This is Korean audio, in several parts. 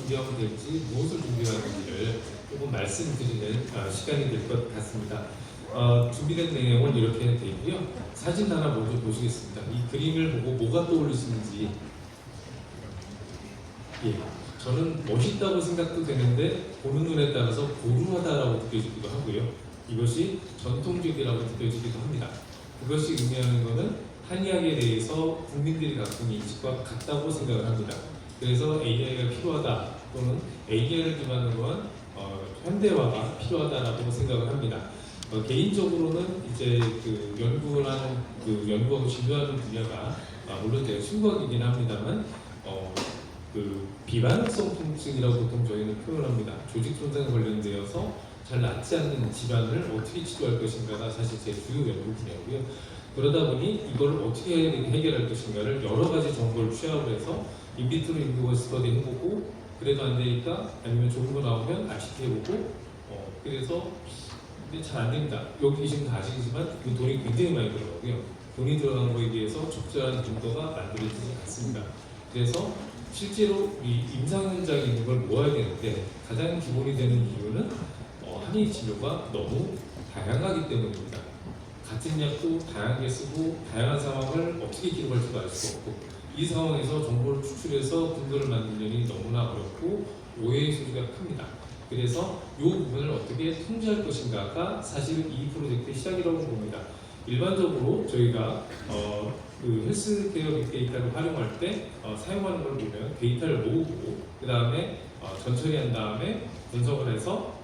준비하면 될지, 무엇을 준비해야 되는지를 조금 말씀드리는 시간이 될 것 같습니다. 준비된 내용은 이렇게 되어 있고요. 사진 하나 먼저 보시겠습니다. 이 그림을 보고 뭐가 떠올리시는지. 예, 저는 멋있다고 생각도 되는데 보는 눈에 따라서 고루하다라고 느껴지기도 하고요. 이것이 전통적이라고 느껴지기도 합니다. 그것이 의미하는 것은 한의학에 대해서 국민들이 갖고 있는 인식과 같다고 생각을 합니다. 그래서 AI가 필요하다 또는 AI를 기반으로 한 현대화가 필요하다라고 생각을 합니다. 개인적으로는 이제 그 연구하는 연구하고 진료하는 분야가 물론 제가 신구학이긴 합니다만 그 비반응성 통증이라고 보통 저희는 표현합니다. 조직 손상에 관련되어서 잘 낫지 않는 질환을 어떻게 치료할 것인가가 사실 제 주요 연구 분야고요. 그러다 보니 이걸 어떻게 해결할 것인가를 여러 가지 정보를 취합을 해서 인비트로 인비버 스터디 해보고 그래도 안 되니까 아니면 좋은 거 나오면 RCT 해보고 그래서 근데 잘 안 됩니다. 여기 계신 다 아시겠지만 그 돈이 굉장히 많이 들어가고요. 돈이 들어가는 거에 비해서 적절한 정도가 만들어지지 않습니다. 그래서 실제로 이 임상 현장에 있는 걸 모아야 되는데 가장 기본이 되는 이유는 한의 치료가 너무 다양하기 때문입니다. 같은 약도 다양하게 쓰고 다양한 상황을 어떻게 기록할지도 알 수가 없고 이 상황에서 정보를 추출해서 근거를 만들려니 너무나 어렵고 오해의 소지가 큽니다. 그래서 이 부분을 어떻게 통제할 것인가가 사실 이 프로젝트의 시작이라고 봅니다. 일반적으로 저희가 그 헬스케어 빅데이터를 활용할 때 사용하는 걸 보면 데이터를 모으고 그 다음에 전처리한 다음에 분석을 해서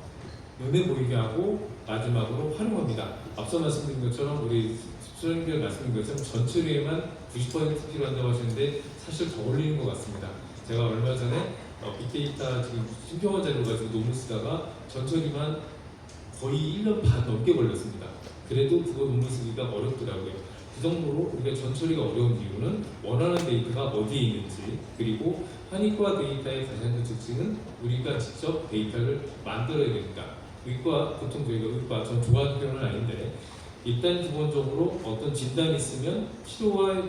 눈에 보이게 하고 마지막으로 활용합니다. 앞서 말씀드린 것처럼 우리 수련님들 말씀드린 것처럼 전처리에만 90% 필요한다고 하시는데 사실 더 올리는 것 같습니다. 제가 얼마 전에 빅데이터 지금 심평원 자료 가지고 논문 쓰다가 전처리만 거의 1년 반 넘게 걸렸습니다. 그래도 그거 논문 쓰기가 어렵더라고요. 그 정도로 우리가 전처리가 어려운 이유는 원하는 데이터가 어디에 있는지 그리고 한의과 데이터의 가장 큰 특징은 우리가 직접 데이터를 만들어야 됩니다. 의과, 보통 저희가 의과, 전 좋아하는 표현은 아닌데 일단 기본적으로 어떤 진단이 있으면 치료와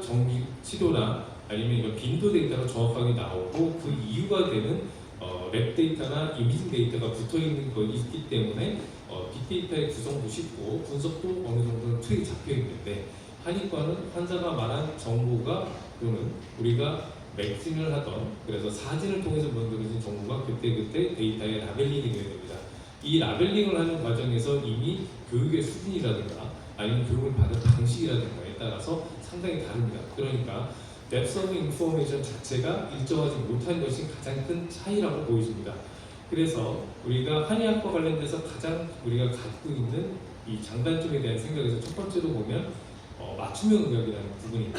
치료나 아니면 이런 빈도 데이터가 정확하게 나오고 그 이유가 되는 랩 데이터나 이미징 데이터가 붙어있는 거 있기 때문에 빅데이터의 구성도 쉽고 분석도 어느 정도는 틀이 잡혀 있는데 한의과는 환자가 말한 정보가 또는 우리가 맥싱을 하던 그래서 사진을 통해서 만들어진 정보가 그때그때 데이터에 라벨링이 되어야 됩니다. 이 라벨링을 하는 과정에서 이미 교육의 수준이라든가 아니면 교육을 받은 방식이라든가에 따라서 상당히 다릅니다. 그러니까 랩서브 인포메이션 자체가 일정하지 못한 것이 가장 큰 차이라고 보여집니다. 그래서 우리가 한의학과 관련돼서 가장 우리가 갖고 있는 이 장단점에 대한 생각에서 첫 번째로 보면 맞춤형 의학이라는 부분인데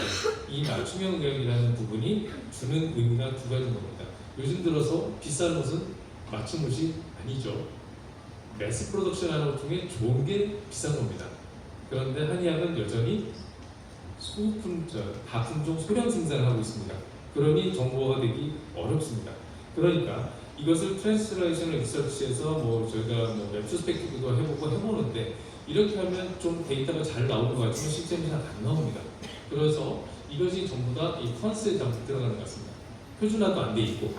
이 맞춤형 의학이라는 부분이 주는 의미가 두 가지인 겁니다. 요즘 들어서 비싼 옷은 맞춤 옷이 아니죠. 매스 프로덕션 하는 것 중에 좋은 게 비싼 겁니다. 그런데 한의학은 여전히 다품종 소량 생산을 하고 있습니다. 그러니 정보화가 되기 어렵습니다. 그러니까 이것을 트랜스레이셔널 리서치에서 저희가 랩스펙티브도 해보는데 이렇게 하면 좀 데이터가 잘 나올 것 같지만 실제는 잘 안 나옵니다. 그래서 이것이 전부 다 이 컨셉에 들어가는 것 같습니다. 표준화도 안 돼 있고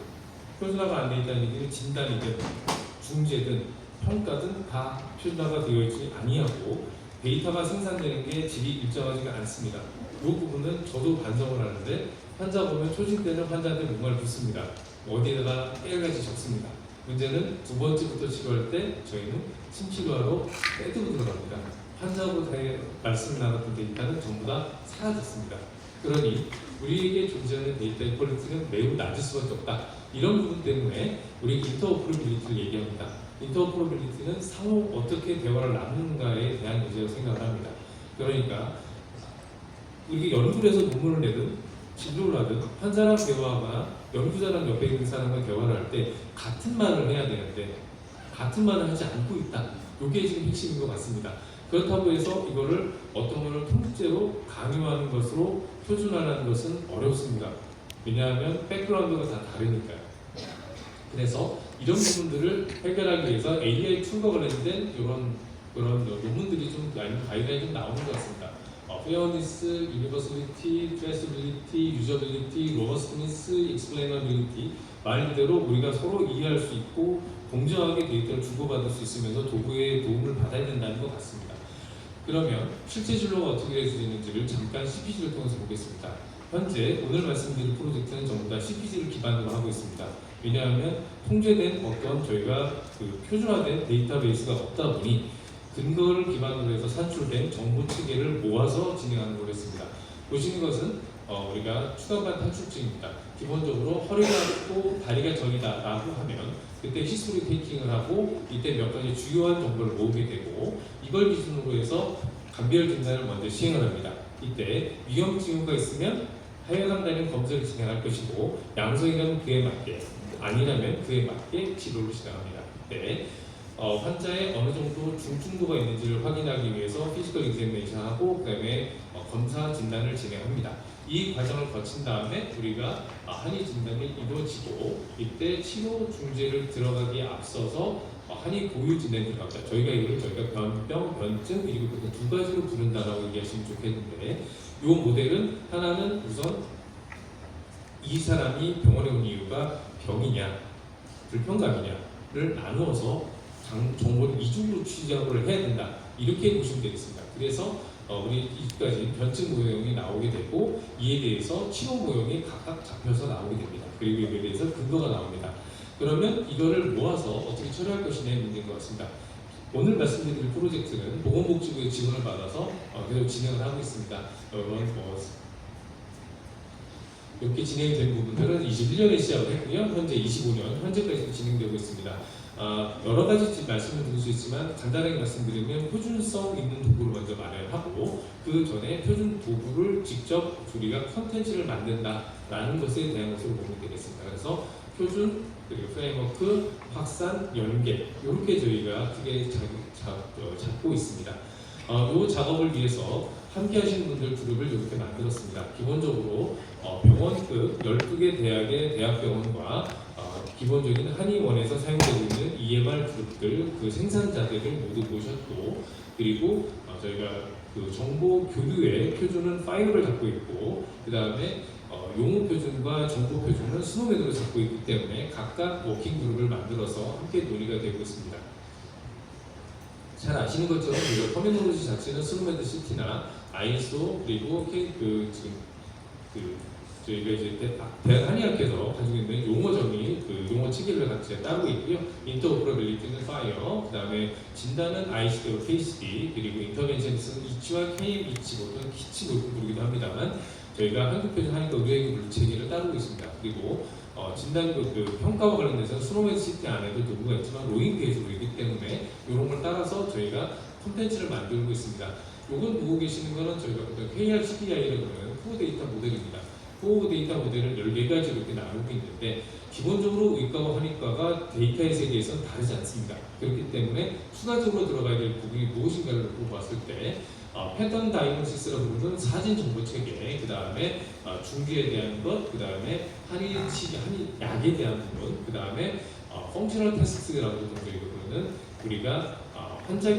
표준화가 안 돼 있다는 얘기는 진단이든 중재든 평가든 다 표준화가 되어 있지 아니하고 데이터가 생산되는 게 질이 일정하지가 않습니다. 이 부분은 저도 반성을 하는데 환자 보면 초심 때는 환자한테 뭔가를 붓습니다. 어디에다가 깨알같이 적습니다. 문제는 두 번째부터 치료할 때 저희는 침치료하러 빼두고 들어갑니다. 환자하고 말씀 나눴던 데이터는 전부 다 사라졌습니다. 그러니 우리에게 존재하는 데이터의 퀄리티는 매우 낮을 수밖에 없다. 이런 부분 때문에 우리 인터오퍼러빌리티를 얘기합니다. 인터오퍼러빌리티는 상호 어떻게 대화를 나누는가에 대한 문제라고 생각을 합니다. 그러니까 우리가 연구를 해서 논문을 내든 진료를 하든 환자랑 대화하거나 연구자랑 옆에 있는 사람과 대화를 할 때 같은 말을 해야 되는데 같은 말을 하지 않고 있다. 이게 지금 핵심인 것 같습니다. 그렇다고 해서 이거를 어떤 것을 통째로 강요하는 것으로 표준화하는 것은 어렵습니다. 왜냐하면 백그라운드가 다 다르니까요. 그래서 이런 부분들을 해결하기 위해서 AI 툴과 관련된 그런 논문들이 좀 가이드라인이 좀 나오는 것 같습니다. 페어니스, 유니버설리티, 트레이서빌리티, 유저빌리티, 로버스트니스, 익스플레이너빌리티 말 그대로 우리가 서로 이해할 수 있고 공정하게 데이터를 주고받을 수 있으면서 도구의 도움을 받아야 된다는 것 같습니다. 그러면 실제 진로가 어떻게 되어지는지를 잠깐 CPG를 통해서 보겠습니다. 현재 오늘 말씀드릴 프로젝트는 전부 다 CPG를 기반으로 하고 있습니다. 왜냐하면 통제된 어떤 저희가 그 표준화된 데이터베이스가 없다 보니 근거를 기반으로 해서 산출된 정보 체계를 모아서 진행하는 걸 했습니다. 보시는 것은 우리가 추가반 탈출증입니다. 기본적으로 허리가 아프고 다리가 저리다 라고 하면 그때 히스토리 테이킹을 하고 이때 몇 가지 주요한 정보를 모으게 되고 이걸 기준으로 해서 감별 진단을 먼저 시행을 합니다. 이때 위험 징후가 있으면 하여간 달인 검사를 진행할 것이고 양성이라면 그에 맞게 아니라면 그에 맞게 치료를 시작합니다. 이때 환자의 어느 정도 중증도가 있는지를 확인하기 위해서 피지컬 examination하고 그다음에 검사 진단을 진행합니다. 이 과정을 거친 다음에 우리가 한의 진단이 이루어지고 이때 치료 중재를 들어가기에 앞서서 한의 보유 진단이 들어갑니다. 저희가 변병, 변증 그리고 그 두 가지로 부른다라고 얘기하시면 좋겠는데 이 모델은 하나는 우선 이 사람이 병원에 온 이유가 병이냐 불평감이냐를 나누어서 정보를 이중으로 취합을 해야 된다 이렇게 보시면 되겠습니다. 그래서 우리 이까지 변증 모형이 나오게 되고 이에 대해서 치료 모형이 각각 잡혀서 나오게 됩니다. 그리고 이에 대해서 근거가 나옵니다. 그러면 이거를 모아서 어떻게 처리할 것이냐의 문제인 것 같습니다. 오늘 말씀드릴 프로젝트는 보건복지부의 지원을 받아서 계속 진행을 하고 있습니다. 여러분 이렇게 진행이 된 부분들은 21년에 시작을 했고요. 현재 25년 현재까지 진행되고 있습니다. 여러 가지 말씀을 드릴 수 있지만 간단하게 말씀드리면 표준성 있는 도구를 먼저 마련하고 그 전에 표준 도구를 직접 우리가 컨텐츠를 만든다라는 것에 대한 것으로 보면 되겠습니다. 그래서 표준 그리고 프레임워크, 확산, 연계 이렇게 저희가 크게 잡고 있습니다. 이 작업을 위해서 함께 하시는 분들 그룹을 이렇게 만들었습니다. 기본적으로 병원급 12개 대학의 대학병원과 기본적인 한의원에서 사용되고 있는 EMR 그룹들 그 생산자들을 모두 모셨고 그리고 저희가 그 정보 교류의 표준은 파일을 갖고 있고 그 다음에 용어 표준과 정보 표준은 스노메드로 잡고 있기 때문에 각각 워킹 그룹을 만들어서 함께 논의가 되고 있습니다. 잘 아시는 것처럼 우리가 터미놀로지 자체는 스노메드 시티나 아이소 그리고 저희가 이제 대한 한의학회에서 가지고 있는 용어정의 용어 체계를 같이 따르고 있고요. 인터오퍼러빌리티는 파이어, 그 다음에 진단은 ICD, KCD, 그리고 인터벤션은 이치와 KM2치, 보통 키치로 부르기도 합니다만 저희가 한국표준 한의과 의료행위 체계를 따르고 있습니다. 그리고 진단 평가와 관련돼서 스노메드 시티 안에도 도구가 있지만 로잉 페이지로 있기 때문에 이런 걸 따라서 저희가 콘텐츠를 만들고 있습니다. 요건 보고 계시는 거는 저희가 보통 KR-CPI라고 하는 코어 데이터 모델입니다. 코어 데이터 모델을 14가지로 이렇게 나누고 있는데 기본적으로 의과와 한의과가 데이터의 세계에서는 다르지 않습니다. 그렇기 때문에 추가적으로 들어가야 될 부분이 무엇인가를 놓고 봤을 때 패턴 다이그노시스라고 부르는 사진 정보 체계, 그 다음에 중지에 대한 것, 그 다음에 한의약에 대한 부분, 그 다음에 펑셔널 테스트라고 부르는 우리가 환자가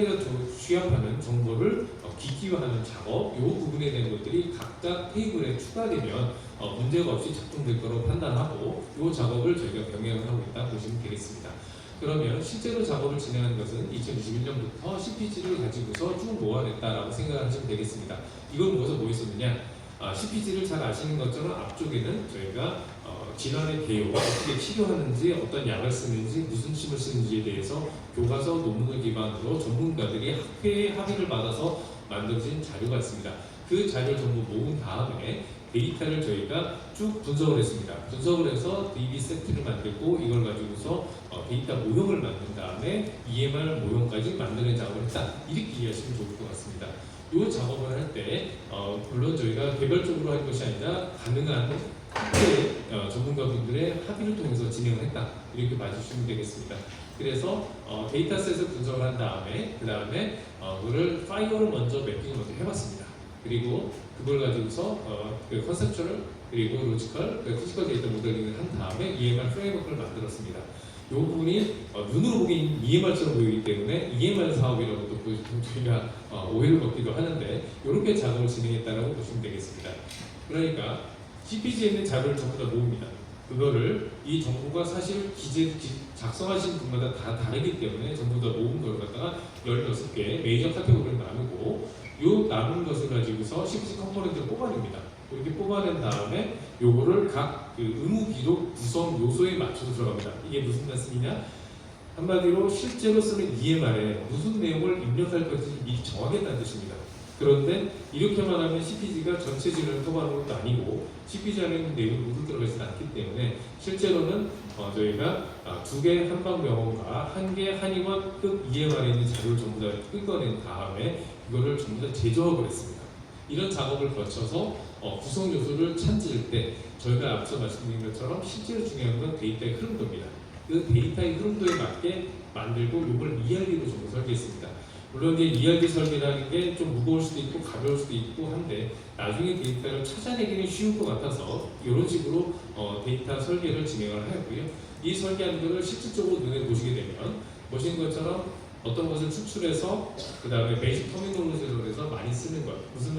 취합하는 정보를 기기화하는 작업, 이 부분에 대한 것들이 각각 테이블에 추가되면 문제가 없이 작동될 거라고 판단하고 이 작업을 저희가 병행을 하고 있다 보시면 되겠습니다. 그러면 실제로 작업을 진행하는 것은 2021년부터 CPG를 가지고서 쭉 모아냈다라고 생각하시면 되겠습니다. 이걸 모아서 뭐 있었느냐? CPG를 잘 아시는 것처럼 앞쪽에는 저희가 질환의 개요, 어떻게 치료하는지, 어떤 약을 쓰는지, 무슨 침을 쓰는지에 대해서 교과서 논문을 기반으로 전문가들이 학회의 합의를 받아서 만들어진 자료가 있습니다. 그 자료를 전부 모은 다음에 데이터를 저희가 쭉 분석을 했습니다. 분석을 해서 DB 세트를 만들고 이걸 가지고서 데이터 모형을 만든 다음에 EMR 모형까지 만드는 작업을 했다. 이렇게 이해하시면 좋을 것 같습니다. 이 작업을 할 때 물론 저희가 개별적으로 할 것이 아니라 가능한 학회 전문가분들의 합의를 통해서 진행을 했다. 이렇게 봐주시면 되겠습니다. 그래서 데이터셋을 분석을 한 다음에 그 다음에 그거를 파이어를 먼저 매핑을 먼저 해봤습니다. 그리고 그걸 가지고서 그 컨셉처럴 그리고 로지컬, 피지컬 데이터 모델링을 한 다음에 EMR 프레임워크를 만들었습니다. 이 부분이 눈으로 보기엔 EMR처럼 보이기 때문에 EMR 사업이라고 또 저희가 오해를 받기도 하는데 이렇게 작업을 진행했다고 보시면 되겠습니다. 그러니까 CPG에 있는 자료를 전부 다 모읍니다. 그거를 이 정보가 사실 작성하신 분마다 다 다르기 때문에 전부 다 모은 걸 갖다가 16개 메이저 카테고리를 나누고 요 남은 것을 가지고서 CPC 컴포넌트를 뽑아냅니다. 이렇게 뽑아낸 다음에 요거를 각 그 의무 기록 구성 요소에 맞춰서 들어갑니다. 이게 무슨 말씀이냐? 한마디로 실제로 쓰는 EMR에 무슨 내용을 입력할 것인지 미리 정하겠다는 뜻입니다. 그런데 이렇게만 하면 CPG가 전체 진을 커버하는 것도 아니고 CPG 안에 있는 내용이 모두 들어가지 않기 때문에 실제로는 저희가 2개 한방병원과 1개 한의원급 EMR에 있는 자료를 전부 다 끄꺼낸 다음에 이거를 전부 다 제조하고 했습니다. 이런 작업을 거쳐서 구성 요소를 찾을 때 저희가 앞서 말씀드린 것처럼 실제로 중요한 건 데이터의 흐름도입니다. 그 데이터의 흐름도에 맞게 만들고 이걸 ERD로 전부 설계했습니다. 물론 이제 ERD 설계라는 게 좀 무거울 수도 있고 가벼울 수도 있고 한데 나중에 데이터를 찾아내기는 쉬울 것 같아서 이런 식으로 데이터 설계를 진행을 하였고요. 이 설계한 것을 실질적으로 눈에 보시게 되면 보신 것처럼 어떤 것을 추출해서 그 다음에 베이직 터미놀로지로 해서 많이 쓰는 것 무슨